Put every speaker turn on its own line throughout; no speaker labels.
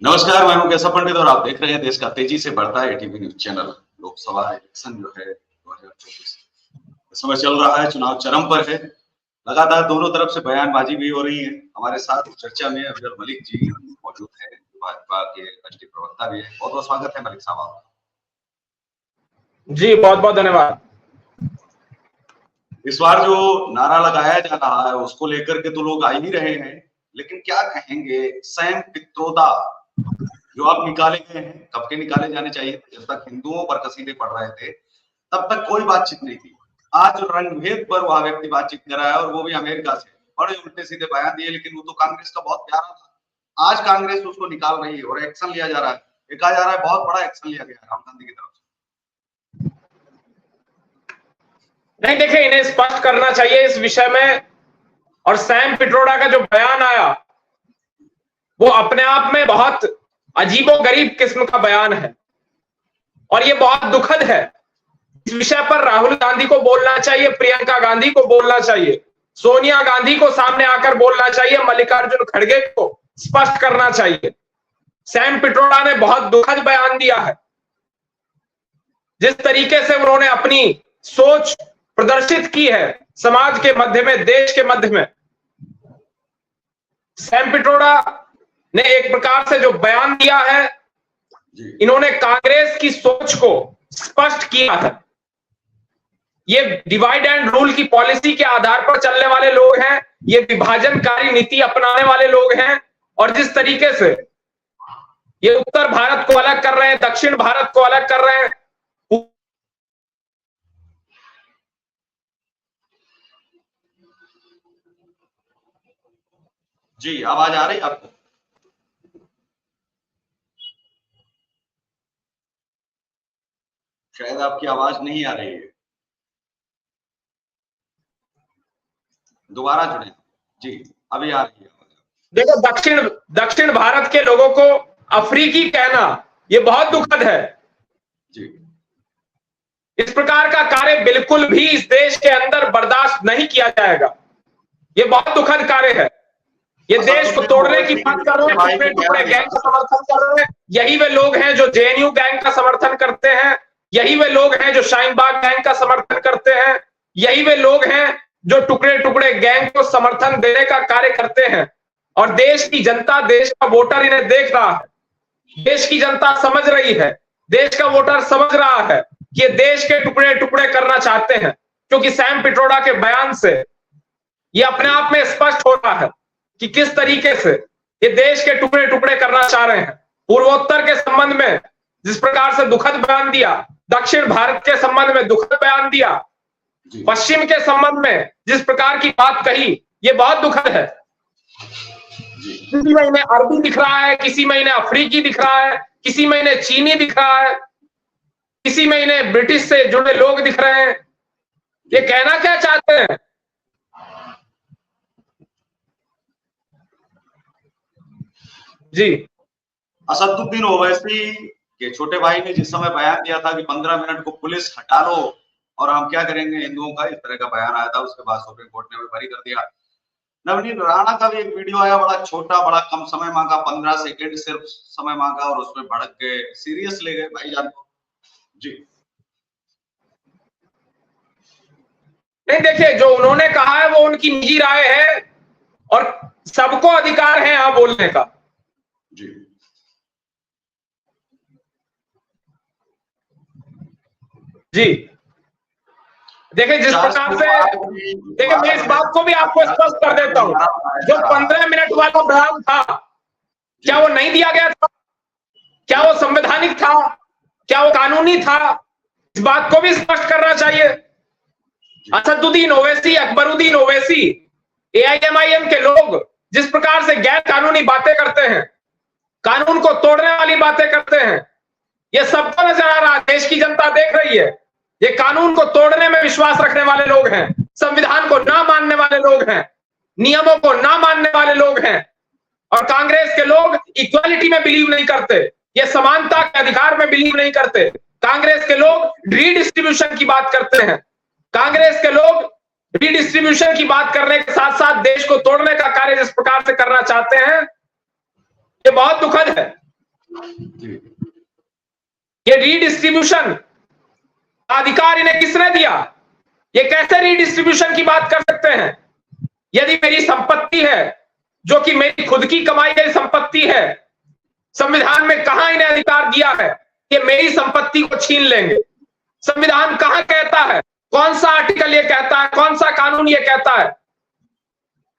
नमस्कार, मैं हूं केशव पंडित और आप देख रहे हैं देश का तेजी से बढ़ता है ATV news channel. Lok Sabha election जो है 2024 इस समय चल रहा है, चुनाव चरम पर है। लगातार दोनों तरफ से बयानबाजी भी हो रही है। हमारे साथ चर्चा में अफजल मलिक जी मौजूद है, भाजपा के राष्ट्रीय प्रवक्ता भी है। बहुत बहुत स्वागत है मलिक साहब आपका।
जी बहुत बहुत धन्यवाद।
इस बार जो नारा लगाया जा रहा है उसको लेकर के तो लोग आ ही रहे हैं, लेकिन क्या कहेंगे सैम पित्रोदा जो आप निकाले गए हैं, कब के निकाले जाने चाहिए। जब तक हिंदुओं पर कसीदे पड़ रहे थे तब तक कोई बातचीत नहीं थी। आज रंगभेद पर वह व्यक्ति बातचीत कर रहा है और वो भी अमेरिका से। बड़े उल्टे सीधे बयान दिए, लेकिन वो तो कांग्रेस का बहुत प्यारा था। आज कांग्रेस उसको निकाल रही है और एक्शन लिया जा रहा है। ये कहा जा रहा है बहुत बड़ा एक्शन लिया गया है राहुल गांधी की तरफ से।
नहीं, देखिए, इन्हें स्पष्ट करना चाहिए इस विषय में। और सैम पित्रोदा का जो बयान आया वो अपने आप में बहुत अजीबोगरीब किस्म का बयान है और ये बहुत दुखद है। इस विषय पर राहुल गांधी को बोलना चाहिए, प्रियंका गांधी को बोलना चाहिए, सोनिया गांधी को सामने आकर बोलना चाहिए, मल्लिकार्जुन खड़गे को स्पष्ट करना चाहिए। सैम पित्रोदा ने बहुत दुखद बयान दिया है। जिस तरीके से उन्होंने अपनी सोच प्रदर्शित की है समाज के मध्य में, देश के मध्य में, सैम पित्रोदा ने एक प्रकार से जो बयान दिया है, इन्होंने कांग्रेस की सोच को स्पष्ट किया है। ये डिवाइड एंड रूल की पॉलिसी के आधार पर चलने वाले लोग हैं, ये विभाजनकारी नीति अपनाने वाले लोग हैं। और जिस तरीके से ये उत्तर भारत को अलग कर रहे हैं, दक्षिण भारत को अलग कर रहे हैं।
जी, आवाज आ रही है आपको? शायद आपकी आवाज नहीं आ रही है, दोबारा जुड़े। जी, अभी आ रही है।
देखो, दक्षिण भारत के लोगों को अफ्रीकी कहना ये बहुत दुखद है।
जी,
इस प्रकार का कार्य बिल्कुल भी इस देश के अंदर बर्दाश्त नहीं किया जाएगा। ये बहुत दुखद कार्य है। ये देश को तोड़ने की बात कर रहे हैं, टुकड़े गैंग का समर्थन कर रहे हैं। यही वे लोग हैं जो जेएनयू गैंग का समर्थन करते हैं। यही वे लोग हैं जो शाहीन बाग गैंग का समर्थन करते हैं। यही वे लोग हैं जो टुकड़े टुकड़े गैंग को समर्थन देने का कार्य करते हैं। और देश की जनता, देश का वोटर इन्हें देख रहा है। देश की जनता समझ रही है, देश का वोटर समझ रहा है कि ये देश के टुकड़े टुकड़े करना चाहते हैं। क्योंकि सैम पित्रोदा के बयान से ये अपने आप में स्पष्ट हो रहा है कि किस तरीके से ये देश के टुकड़े टुकड़े करना चाह रहे हैं। पूर्वोत्तर के संबंध में जिस प्रकार से दुखद बयान दिया, दक्षिण भारत के संबंध में दुखद बयान दिया, पश्चिम के संबंध में जिस प्रकार की बात कही, ये बहुत दुखद है। किसी में इन्हें अरबी दिख रहा है, किसी में इन्हें अफ्रीकी दिख रहा है, किसी में इन्हें चीनी दिख रहा है, किसी में इन्हें ब्रिटिश से जुड़े लोग दिख रहे हैं। ये कहना क्या चाहते हैं? जी,
असदुद्दीन ओवैसी के छोटे भाई ने जिस समय बयान दिया था कि 15 मिनट को पुलिस हटा लो और हम क्या करेंगे हिंदुओं का, इस तरह का बयान आया था। उसके बाद सुप्रीम कोर्ट ने बरी कर दिया। नवनीत राणा का भी एक वीडियो आया, बड़ा छोटा, बड़ा कम समय मांगा, 15 सेकेंड सिर्फ समय मांगा और उसमें भड़क गए, सीरियस ले गए भाईजान को। जी
नहीं, देखिए, जो उन्होंने कहा है वो उनकी निजी राय है और सबको अधिकार है यहां बोलने का।
जी,
जी, देखिए, जिस प्रकार से, देखिए, मैं इस बात को भी आपको स्पष्ट कर देता हूं, जो 15 मिनट वाला बयान था, क्या वो नहीं दिया गया था? क्या वो संवैधानिक था? क्या वो कानूनी था? इस बात को भी स्पष्ट करना चाहिए। असदुद्दीन ओवैसी, अकबरुद्दीन ओवैसी, एआईएमआईएम के लोग जिस प्रकार से गैर कानूनी बातें करते हैं, कानून को तोड़ने वाली बातें करते हैं, ये सबको नजर आ रहा है। देश की जनता देख रही है। ये कानून को तोड़ने में विश्वास रखने वाले लोग हैं, संविधान को ना मानने वाले लोग हैं, नियमों को ना मानने वाले लोग हैं। और कांग्रेस के लोग इक्वालिटी में बिलीव नहीं करते, ये समानता के अधिकार में बिलीव नहीं करते। कांग्रेस के लोग रीडिस्ट्रीब्यूशन की बात करते हैं। कांग्रेस के लोग रीडिस्ट्रीब्यूशन की बात करने के साथ साथ देश को तोड़ने का कार्य जिस प्रकार से करना चाहते हैं, ये बहुत दुखद है। ये रीडिस्ट्रीब्यूशन अधिकार इन्हें किसने दिया? ये कैसे रीडिस्ट्रीब्यूशन की बात कर सकते हैं? यदि मेरी संपत्ति है जो कि मेरी खुद की कमाई गई संपत्ति है, संविधान में कहां इन्हें अधिकार दिया है कि मेरी संपत्ति को छीन लेंगे? संविधान कहां कहता है? कौन सा आर्टिकल ये कहता है, कौन सा कानून ये कहता है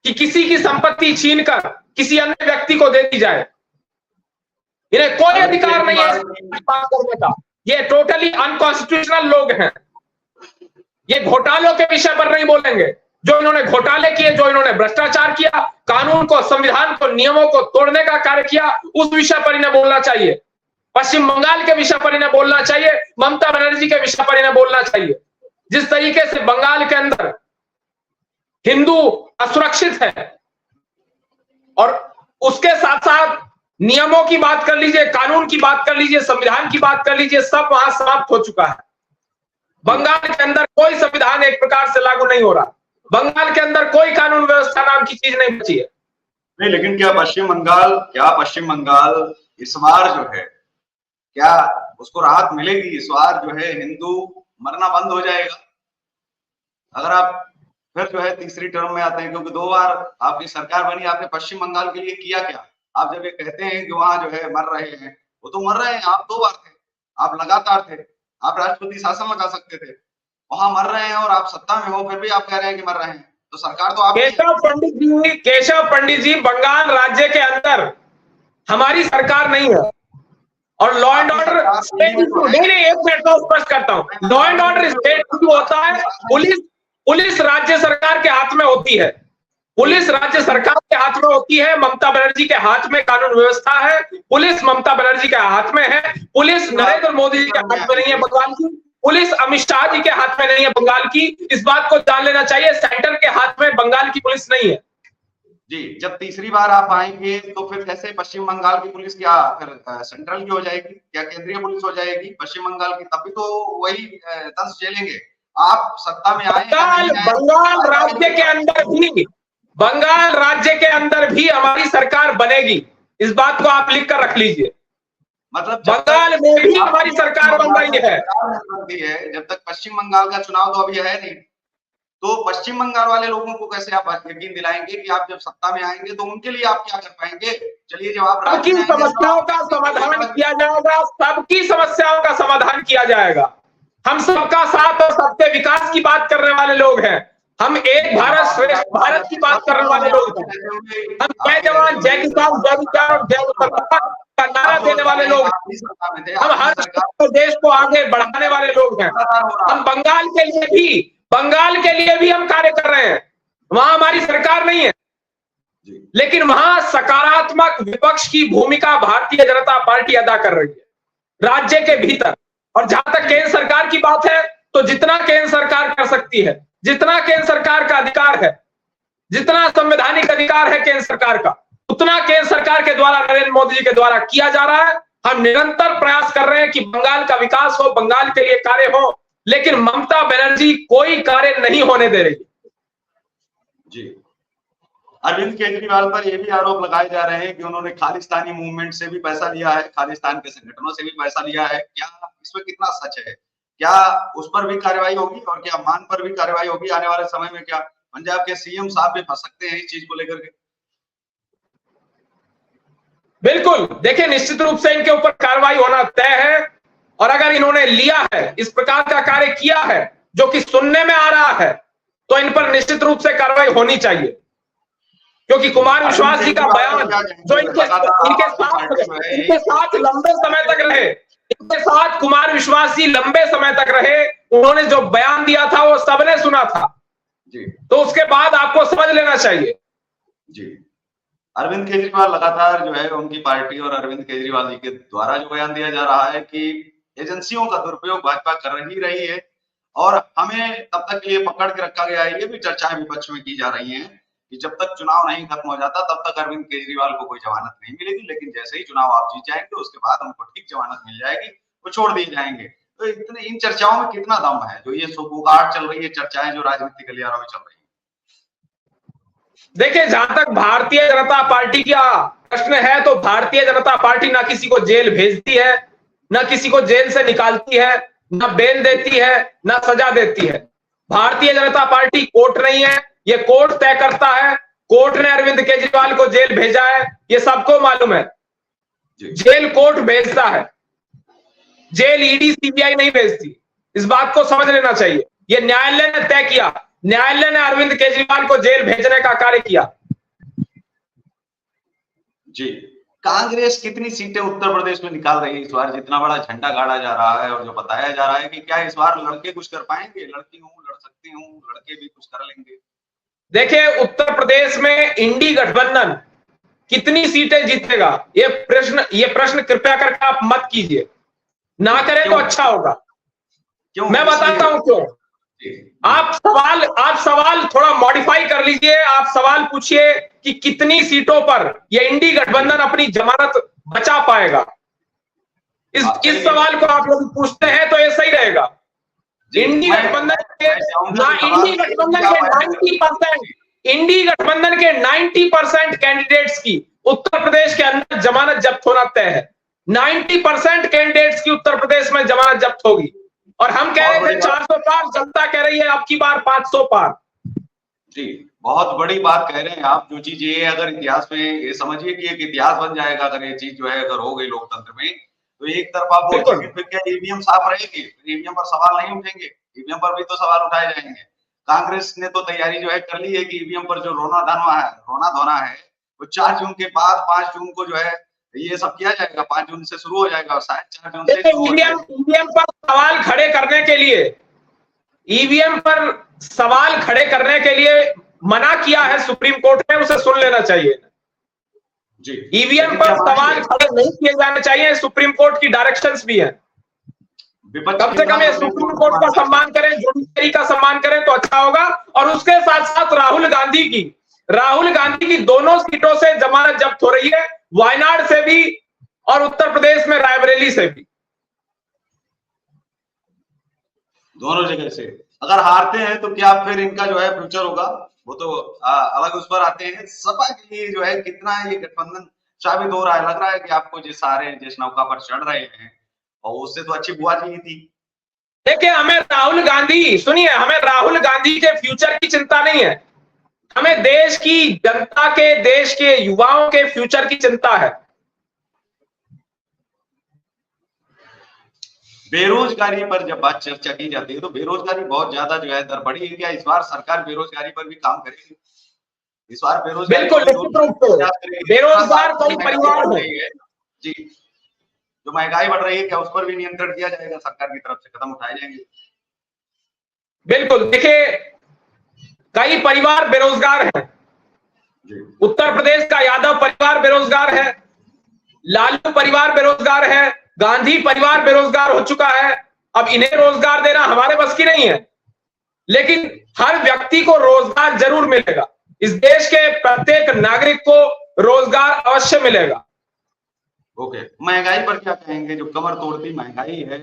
कि किसी की संपत्ति छीनकर किसी अन्य व्यक्ति को दे दी जाए? इन्हें कोई अधिकार नहीं है बात करने का। ये टोटली अनकॉन्स्टिट्यूशनल लोग हैं। ये घोटालों के विषय पर नहीं बोलेंगे। जो इन्होंने घोटाले किए, जो इन्होंने भ्रष्टाचार किया, कानून को, संविधान को, नियमों को तोड़ने का कार्य किया, उस विषय पर इन्हें बोलना चाहिए। पश्चिम बंगाल के विषय पर इन्हें बोलना चाहिए, ममता बनर्जी के विषय पर इन्हें बोलना चाहिए। जिस तरीके से बंगाल के अंदर हिंदू असुरक्षित है और उसके साथ साथ नियमों की बात कर लीजिए, कानून की बात कर लीजिए, संविधान की बात कर लीजिए, सब वहां समाप्त हो चुका है। बंगाल के अंदर कोई संविधान एक प्रकार से लागू नहीं हो रहा। बंगाल के अंदर कोई कानून व्यवस्था नाम की चीज नहीं बची है।
नहीं, लेकिन क्या पश्चिम बंगाल इस बार जो है, क्या उसको राहत मिलेगी? इस बार जो है हिंदू मरना बंद हो जाएगा अगर आप फिर जो है तीसरी टर्म में आते हैं? क्योंकि 2 बार आपकी सरकार बनी, आपने पश्चिम बंगाल के लिए किया क्या? आप जब ये कहते हैं कि वहां जो है मर रहे हैं, वो तो मर रहे हैं। आप 2 बार थे, आप लगातार थे, आप राष्ट्रपति शासन लगा सकते थे। वहां मर रहे हैं और आप सत्ता में हो, फिर भी आप कह रहे हैं कि मर रहे हैं। तो सरकार तो आप
केशव पंडित जी, बंगाल राज्य के अंदर हमारी सरकार नहीं है और law and order state issue, नहीं एक मिनट में स्पष्ट करता हूं। Law and order state issue होता है, पुलिस राज्य सरकार के हाथ में होती है। पुलिस राज्य सरकार के हाथ में होती है। ममता बनर्जी के हाथ में कानून व्यवस्था है। पुलिस ममता बनर्जी के हाथ में है। पुलिस नरेंद्र मोदी जी के हाथ में नहीं है बंगाल की। पुलिस अमित शाह जी के हाथ में नहीं है बंगाल की। इस बात को जान लेना चाहिए। सेंटर के हाथ में बंगाल की पुलिस नहीं है।
जी, जब तीसरी बार आप आएंगे तो फिर कैसे पश्चिम बंगाल की पुलिस क्या फिर सेंट्रल की हो जाएगी? क्या केंद्रीय पुलिस हो जाएगी पश्चिम बंगाल की? तभी तो वही दंश झेलेंगे। आप सत्ता में आए,
बंगाल राज्य के अंदर भी हमारी सरकार बनेगी। इस बात को आप लिख कर रख लीजिए।
मतलब
बंगाल में भी हमारी सरकार बन रही है।
जब तक पश्चिम बंगाल का चुनाव तो अभी है नहीं, तो पश्चिम बंगाल वाले लोगों को कैसे आप यकीन दिलाएंगे कि आप जब सत्ता में आएंगे तो उनके लिए आप क्या कर पाएंगे? चलिए, जब आप
सबकी समस्याओं का समाधान किया जाएगा। सबकी समस्याओं का समाधान किया जाएगा। हम सबका साथ और सबके विकास की बात करने वाले लोग हैं। हम एक भारत श्रेष्ठ भारत की बात करने वाले लोग हैं। हम जय जवान जय किसान जय विज्ञान और जय सरकार का नारा देने वाले लोग हैं। हम हर देश को आगे बढ़ाने वाले लोग हैं। हम बंगाल के लिए भी हम कार्य कर रहे हैं। वहां हमारी सरकार नहीं है, लेकिन वहां सकारात्मक विपक्ष की भूमिका भारतीय जनता पार्टी अदा कर रही है राज्य के भीतर। और जहां तक केंद्र सरकार की बात है, तो जितना केंद्र सरकार कर सकती है, जितना केंद्र सरकार का अधिकार है, जितना संवैधानिक अधिकार है केंद्र सरकार का, उतना केंद्र सरकार के द्वारा, नरेंद्र मोदी जी के द्वारा किया जा रहा है। हम निरंतर प्रयास कर रहे हैं कि बंगाल का विकास हो, बंगाल के लिए कार्य हो, लेकिन ममता बनर्जी कोई कार्य नहीं होने दे रही।
जी, अरविंद केजरीवाल पर यह भी आरोप लगाए जा रहे हैं कि उन्होंने खालिस्तानी मूवमेंट से भी पैसा लिया है, खालिस्तान के संगठनों से भी पैसा लिया है। क्या इसमें कितना सच है? क्या उस पर भी कार्रवाई होगी और क्या मान पर भी कार्रवाई होगी आने वाले समय में? क्या पंजाब के सीएम साहब भी फंस सकते हैं इस चीज को लेकर के?
बिल्कुल, देखिए, निश्चित रूप से इनके ऊपर कार्रवाई होना तय है। और अगर इन्होंने लिया है, इस प्रकार का कार्य किया है जो कि सुनने में आ रहा है, तो इन पर निश्चित रूप से कार्रवाई होनी चाहिए। क्योंकि कुमार विश्वास जी का बयान जो इनके साथ लंबे समय तक रहे, इनके साथ कुमार विश्वास जी लंबे समय तक रहे, उन्होंने जो बयान दिया था वो सबने सुना था जी। तो उसके बाद आपको समझ लेना चाहिए।
जी, अरविंद केजरीवाल लगातार जो है उनकी पार्टी और अरविंद केजरीवाल जी के द्वारा जो बयान दिया जा रहा है कि एजेंसियों का दुरुपयोग भाजपा कर रही है और हमें तब तक के लिए पकड़ के रखा गया है। ये भी चर्चाएं विपक्ष में की जा रही हैं कि जब तक चुनाव नहीं खत्म हो जाता तब तक अरविंद केजरीवाल को कोई जमानत नहीं मिलेगी, लेकिन जैसे ही चुनाव आप जीत जाएंगे उसके बाद उनको ठीक जमानत मिल जाएगी, वो छोड़ दिए जाएंगे। तो इतने इन चर्चाओं में कितना दम है? जो ये सुगबुगाहट चल रही है, चर्चाएं जो राजनीतिक गलियारों में चल रही है।
देखिए, जहां तक भारतीय जनता पार्टी का प्रश्न है, तो भारतीय जनता पार्टी ना किसी को जेल भेजती है, ना किसी को जेल से निकालती है, ना बेल देती है, ना सजा देती है। भारतीय जनता पार्टी कोर्ट नहीं है, ये कोर्ट तय करता है। कोर्ट ने अरविंद केजरीवाल को जेल भेजा है, ये सबको मालूम है। जेल कोर्ट भेजता है, जेल ईडी सीबीआई नहीं भेजती। इस बात को समझ लेना चाहिए। ये न्यायालय ने तय किया, न्यायालय ने अरविंद केजरीवाल को जेल भेजने का कार्य किया।
जी, कांग्रेस कितनी सीटें उत्तर प्रदेश में निकाल रही है इस बार? जितना बड़ा झंडा गाड़ा जा रहा है और जो बताया जा रहा है कि क्या इस बार लड़के कुछ कर पाएंगे? लड़की हूं, लड़ सकती हूँ, लड़के भी कुछ कर लेंगे।
देखिए, उत्तर प्रदेश में इंडी गठबंधन कितनी सीटें जीतेगा, ये प्रश्न कृपया करके आप मत कीजिए। ना करें तो अच्छा होगा।
क्यों?
मैं बताता हूं क्यों। आप सवाल थोड़ा मॉडिफाई कर लीजिए। आप सवाल पूछिए कि कितनी सीटों पर ये इंडी गठबंधन अपनी जमानत बचा पाएगा। इस सवाल को आप लोग पूछते हैं तो ये सही रहेगा। इंडी गठबंधन के 90% कैंडिडेट्स की उत्तर प्रदेश के अंदर जमानत जब्त होना तय है। 90% कैंडिडेट्स की उत्तर प्रदेश में जमानत जब्त होगी। और हम कह रहे थे 400 पार, जनता कह रही है अब की बार 500 पार।
जी, बहुत बड़ी बात कह रहे हैं आप। जो चीज ये अगर इतिहास में ये समझिए कि एक इतिहास बन जाएगा अगर ये चीज जो है अगर हो गई लोकतंत्र में, तो एक तरफ आप बोलेंगे फिर क्या ईवीएम साफ रहेगी, ईवीएम पर सवाल नहीं उठेंगे? ईवीएम पर भी तो सवाल उठाए जाएंगे। कांग्रेस ने तो तैयारी जो है कर ली है कि ईवीएम पर जो रोना धोना है वो 4 जून के बाद 5 जून को जो है ये सब किया जाएगा। 5 जून से शुरू हो जाएगा और शायद 4 जून से
ईवीएम पर सवाल खड़े करने के लिए, ईवीएम पर सवाल खड़े करने के लिए मना किया है सुप्रीम कोर्ट ने, उसे सुन लेना चाहिए।
जी,
ईवीएम पर सवाल खड़े नहीं किए जाने चाहिए, सुप्रीम कोर्ट की डायरेक्शंस भी हैं। कम से कम ये सुप्रीम कोर्ट का सम्मान करें, जुडिशरी का सम्मान करें तो अच्छा होगा। और उसके साथ साथ राहुल गांधी की दोनों सीटों से जमानत जब्त हो रही है, वायनाड से भी और उत्तर प्रदेश में रायबरेली से भी।
दोनों जगह से अगर हारते हैं तो क्या फिर इनका जो है फ्यूचर होगा? वो तो अलग उस पर आते हैं। सपा के लिए जो है कितना ये गठबंधन साबित हो रहा है? लग रहा है कि आपको जिस नौका पर चढ़ रहे हैं और उससे तो अच्छी बुआ जी थी।
देखिए, हमें राहुल गांधी के फ्यूचर की चिंता नहीं है। हमें देश की जनता के, देश के युवाओं के फ्यूचर की चिंता है।
बेरोजगारी पर जब बात चर्चा की जाती है तो बेरोजगारी बहुत ज्यादा जो है दर बढ़ी है। क्या इस बार सरकार बेरोजगारी पर भी काम करेगी? इस बार बेरोजगारी
बेरोजगार कई परिवार है
जी, जो महंगाई बढ़ रही है क्या उस पर भी नियंत्रण किया जाएगा? सरकार की तरफ से कदम उठाए जाएंगे?
बिल्कुल। देखिए, कई परिवार बेरोजगार हैं। उत्तर प्रदेश का यादव परिवार बेरोजगार है, लालू परिवार बेरोजगार है, गांधी परिवार बेरोजगार हो चुका है। अब इन्हें रोजगार देना हमारे बस की नहीं है, लेकिन हर व्यक्ति को रोजगार जरूर मिलेगा। इस देश के प्रत्येक नागरिक को रोजगार अवश्य मिलेगा।
ओके, महंगाई पर क्या कहेंगे? जो कमर तोड़ती महंगाई है,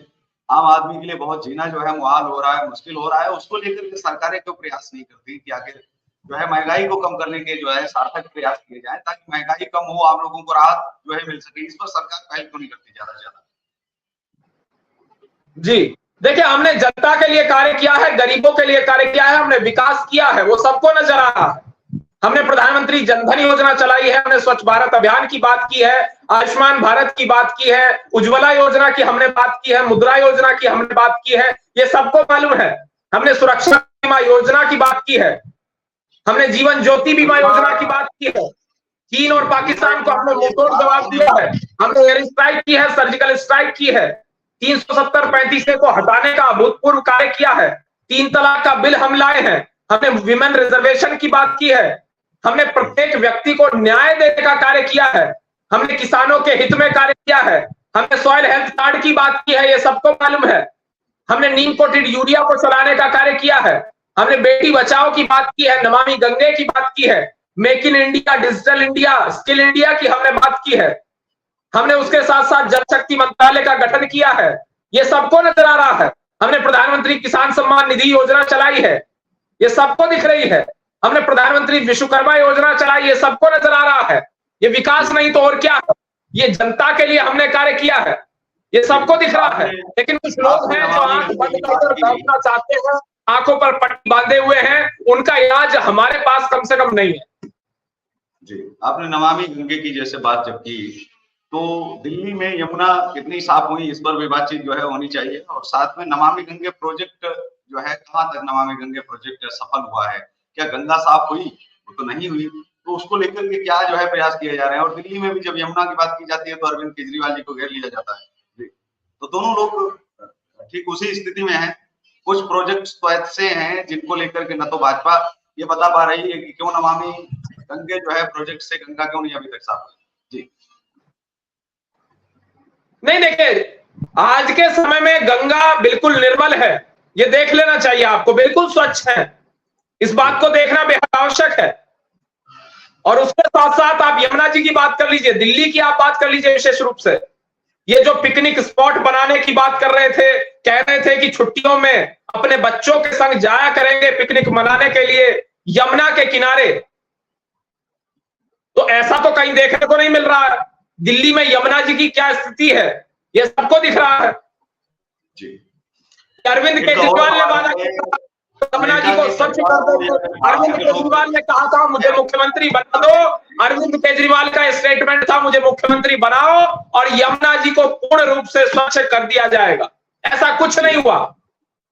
आम आदमी के लिए बहुत जीना जो है मुहाल हो रहा है, मुश्किल हो रहा है। उसको लेकर के सरकारें क्यों प्रयास नहीं करती कि आखिर जो है महंगाई को कम करने के जो है सार्थक प्रयास किए जाए ताकि महंगाई कम हो, आम लोगों को राहत जो है मिल सके? इस पर सरकार पहल क्यों नहीं करती ज्यादा से ज्यादा?
जी, देखिए, हमने जनता के लिए कार्य किया है, गरीबों के लिए कार्य किया है, हमने विकास किया है, वो सबको नजर आ रहा है। हमने प्रधानमंत्री जनधन योजना चलाई है, हमने स्वच्छ भारत अभियान की बात की है, आयुष्मान भारत की बात की है, उज्ज्वला योजना की हमने बात की है, मुद्रा योजना की हमने बात की है, ये सबको मालूम है। हमने सुरक्षा बीमा योजना की बात की है, हमने जीवन ज्योति बीमा योजना की बात की है। चीन और पाकिस्तान को हमने मुंहतोड़ जवाब दिया है। हमने एयर स्ट्राइक की है, सर्जिकल स्ट्राइक की है, 370-35 को हटाने का अभूतपूर्व कार्य किया है, 3 तलाक का बिल हम लाए हैं, हमने विमेन रिजर्वेशन की बात की है, हमने प्रत्येक व्यक्ति को न्याय देने का कार्य किया है, हमने किसानों के हित में कार्य किया है, हमने सॉइल हेल्थ कार्ड की बात की है, ये सबको मालूम है। हमने नीम कोटेड यूरिया को चलाने का कार्य किया है, हमने बेटी बचाओ की बात की है, नमामि गंगे की बात की है, make in India, digital India, skill India की हमने बात की है, हमने उसके साथ साथ जल शक्ति मंत्रालय का गठन किया है, ये सबको नजर आ रहा है। हमने प्रधानमंत्री किसान सम्मान निधि योजना चलाई है, ये सबको दिख रही है। हमने प्रधानमंत्री विश्वकर्मा योजना चलाई, ये सबको नजर आ रहा है। ये विकास नहीं तो और क्या है? ये जनता के लिए हमने कार्य किया है, ये सबको दिख रहा है। लेकिन कुछ लोग हैं जो आंख बंद कर बैठना चाहते हैं, आंखों पर पट्टी बांधे हुए हैं, उनका इलाज हमारे पास कम से कम नहीं है।
जी, आपने नमामि गंगे की जैसे बात जब की, तो दिल्ली में यमुना कितनी साफ हुई, इस पर भी बातचीत जो है होनी चाहिए। और साथ में नमामि गंगे प्रोजेक्ट जो है, कहाँ तक नमामि गंगे प्रोजेक्ट सफल हुआ है? क्या गंगा साफ हुई? वो तो नहीं हुई। तो उसको लेकर के क्या जो है प्रयास किए जा रहे हैं? और दिल्ली में भी जब यमुना की बात की जाती है तो अरविंद केजरीवाल जी को घेर लिया जाता है। तो दोनों लोग ठीक उसी स्थिति में हैं। कुछ प्रोजेक्ट्स तो ऐसे हैं जिनको लेकर के न तो भाजपा ये बता पा रही है कि क्यों नमामि गंगे जो है प्रोजेक्ट से गंगा क्यों नहीं अभी तक साफ हुई। जी
नहीं, देखिए, आज के समय में गंगा बिल्कुल निर्मल है, ये देख लेना चाहिए आपको, बिल्कुल स्वच्छ है। इस बात को देखना बेहद आवश्यक है। और उसके साथ साथ आप यमुना जी की बात कर लीजिए, दिल्ली की आप बात कर लीजिए विशेष रूप से। ये जो पिकनिक स्पॉट बनाने की बात कर रहे थे, कह रहे थे कि छुट्टियों में अपने बच्चों के संग जाया करेंगे पिकनिक मनाने के लिए यमुना के किनारे, तो ऐसा तो कहीं देखने को नहीं मिल रहा है। दिल्ली में यमुना जी की क्या स्थिति है, ये सबको दिख रहा है। अरविंद केजरीवाल ने वादा किया यमुना जी को स्वच्छ कर दो। अरविंद केजरीवाल ने कहा था मुझे मुख्यमंत्री बना दो, अरविंद केजरीवाल का स्टेटमेंट था मुझे मुख्यमंत्री बनाओ और यमुना जी को पूर्ण रूप से स्वच्छ कर दिया जाएगा। ऐसा कुछ नहीं हुआ,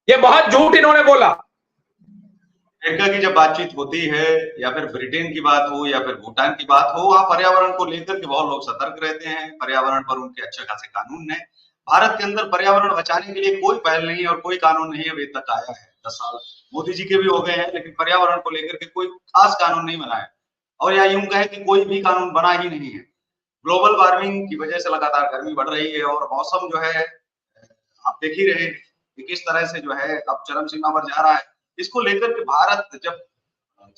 ये बहुत झूठ इन्होंने बोला।
अमेरिका की जब बातचीत होती है या फिर ब्रिटेन की बात हो या फिर भूटान की बात हो, वहां पर्यावरण को लेकर के बहुत लोग सतर्क रहते हैं, पर्यावरण पर उनके अच्छे खासे कानून है। भारत के अंदर पर्यावरण बचाने के लिए कोई पहल नहीं और कोई कानून नहीं अभी तक आया है। 10 साल मोदी जी के भी हो गए हैं, लेकिन पर्यावरण को लेकर के कोई खास कानून नहीं बना है। और या यूं कहे कि कोई भी कानून बना ही नहीं है। ग्लोबल वार्मिंग की वजह से लगातार गर्मी बढ़ रही है और मौसम जो है आप देख ही रहे हैं कि किस तरह से जो है अब चरम सीमा पर जा रहा है। इसको लेकर के भारत जब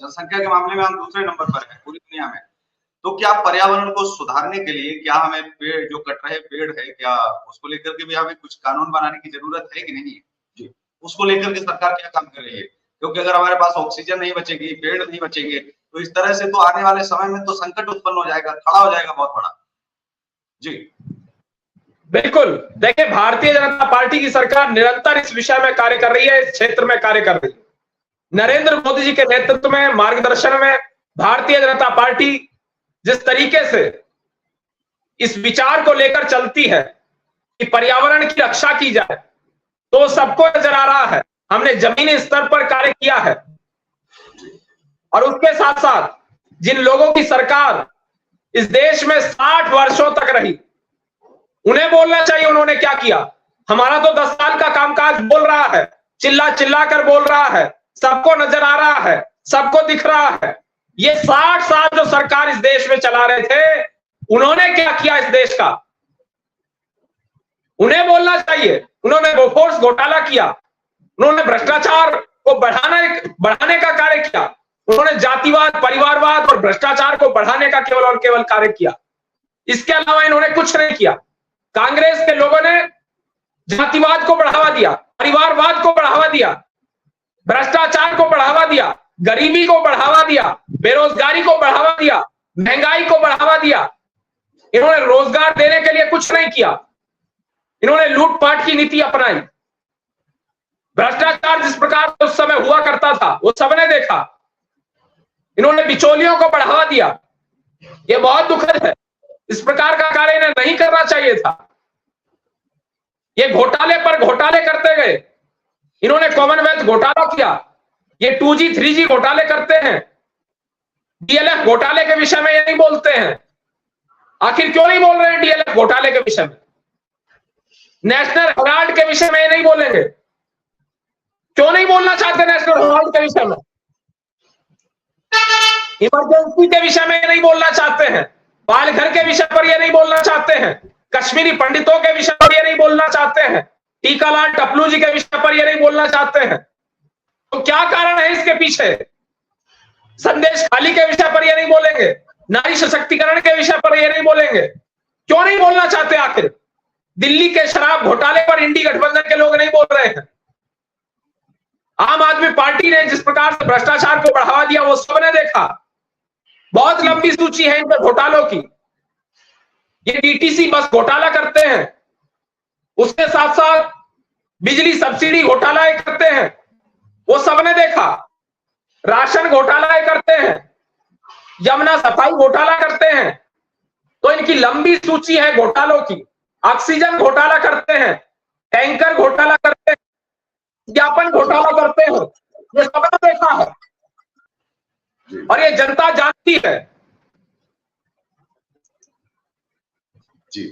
जनसंख्या के मामले में हम दूसरे नंबर पर है पूरी दुनिया में, तो क्या पर्यावरण को सुधारने के लिए क्या हमें पेड़ जो कट रहे पेड़ है, क्या उसको लेकर के भी हमें कुछ कानून बनाने की जरूरत है कि नहीं? जी, उसको लेकर के सरकार क्या काम कर रही है? क्योंकि अगर हमारे पास ऑक्सीजन नहीं बचेगी, पेड़ नहीं बचेंगे, तो इस तरह से तो आने वाले समय में तो संकट उत्पन्न हो जाएगा, खड़ा हो जाएगा बहुत बड़ा। जी
बिल्कुल, देखिए, भारतीय जनता पार्टी की सरकार निरंतर इस विषय में कार्य कर रही है, इस क्षेत्र में कार्य कर रही है। नरेंद्र मोदी जी के नेतृत्व में, मार्गदर्शन में भारतीय जनता पार्टी जिस तरीके से इस विचार को लेकर चलती है कि पर्यावरण की रक्षा की जाए, तो सबको नजर आ रहा है। हमने जमीनी स्तर पर कार्य किया है और उसके साथ साथ जिन लोगों की सरकार इस देश में 60 वर्षों तक रही, उन्हें बोलना चाहिए उन्होंने क्या किया। हमारा तो 10 साल का कामकाज बोल रहा है, चिल्ला चिल्ला कर बोल रहा है, सबको नजर आ रहा है, सबको दिख रहा है। ये 60 साल जो सरकार इस देश में चला रहे थे, उन्होंने क्या किया इस देश का, उन्हें बोलना चाहिए। उन्होंने बोफोर्स घोटाला किया, उन्होंने भ्रष्टाचार को बढ़ाने का कार्य किया, उन्होंने जातिवाद, परिवारवाद और भ्रष्टाचार को बढ़ाने का केवल और केवल कार्य किया। इसके अलावा इन्होंने कुछ नहीं किया। कांग्रेस के लोगों ने जातिवाद को बढ़ावा दिया, परिवारवाद को बढ़ावा दिया, भ्रष्टाचार को बढ़ावा दिया, गरीबी को बढ़ावा दिया, बेरोजगारी को बढ़ावा दिया, महंगाई को बढ़ावा दिया। इन्होंने रोजगार देने के लिए कुछ नहीं किया। इन्होंने लूटपाट की नीति अपनाई। भ्रष्टाचार जिस प्रकार उस समय हुआ करता था वो सबने देखा। इन्होंने बिचौलियों को बढ़ावा दिया। यह बहुत दुखद है। इस प्रकार का कार्य इन्हें नहीं करना चाहिए था। ये घोटाले पर घोटाले करते गए। इन्होंने कॉमनवेल्थ घोटाला किया, ये 2G 3G घोटाले करते हैं, DLF घोटाले के विषय में ये नहीं बोलते हैं। आखिर क्यों नहीं बोल रहे हैं DLF घोटाले के विषय में? नेशनल हेराल्ड के विषय में ये नहीं बोलेंगे, क्यों नहीं बोलना चाहते नेशनल हेराल्ड के विषय में? इमरजेंसी के विषय में नहीं बोलना चाहते हैं, बालघर के विषय पर ये नहीं बोलना चाहते हैं, कश्मीरी पंडितों के विषय पर ये नहीं बोलना चाहते हैं, टीकालाल टपलू जी के विषय पर ये नहीं बोलना चाहते हैं। तो क्या कारण है इसके पीछे? संदेश खाली के विषय पर ये नहीं बोलेंगे, नारी सशक्तिकरण के विषय पर ये नहीं बोलेंगे, क्यों नहीं बोलना चाहते? आखिर दिल्ली के शराब घोटाले पर इंडी गठबंधन के लोग नहीं बोल रहे हैं। आम आदमी पार्टी ने जिस प्रकार से भ्रष्टाचार को बढ़ावा दिया वो सबने देखा। बहुत लंबी सूची है इनके घोटालों की। ये डीटीसी बस घोटाला करते हैं, उसके साथ साथ बिजली सब्सिडी घोटाला करते हैं, वो सबने देखा। राशन घोटाला करते हैं, यमुना सफाई घोटाला करते हैं। तो इनकी लंबी सूची है घोटालों की। ऑक्सीजन घोटाला करते हैं, टैंकर घोटाला करते हैं, ज्ञापन घोटाला करते हैं, ये सबने देखा है और ये जनता जानती है।
जी,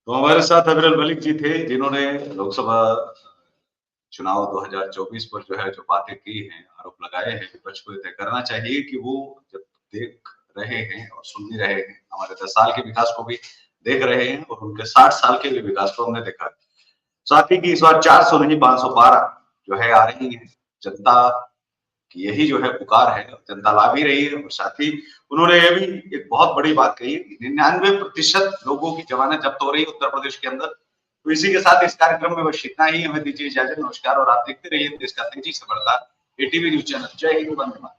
तो हमारे साथ अविरल मलिक जी थे, जिन्होंने लोकसभा चुनाव 2024 पर जो है जो बातें की हैं, आरोप लगाए हैं, विपक्ष को तय करना चाहिए कि वो जब देख रहे हैं और सुन भी रहे हैं, हमारे 10 साल के विकास को भी देख रहे हैं और उनके 60 साल के भी विकास को हमने देखा। साथ ही कि इस बार 400 नहीं 512 जो है आ रही है। जनता की यही जो है पुकार है, जनता ला भी रही है। और साथ ही उन्होंने ये भी एक बहुत बड़ी बात कही, 99% लोगों की जमानत जब्त हो रही है उत्तर प्रदेश के अंदर। तो इसी के साथ इस कार्यक्रम में बस इतना ही। हमें दीजिए इजाजत, नमस्कार। और आप देखते रहिए देश का तेजी से बढ़ता एटीवी न्यूज चैनल। जय हिंद, वंदे मातरम।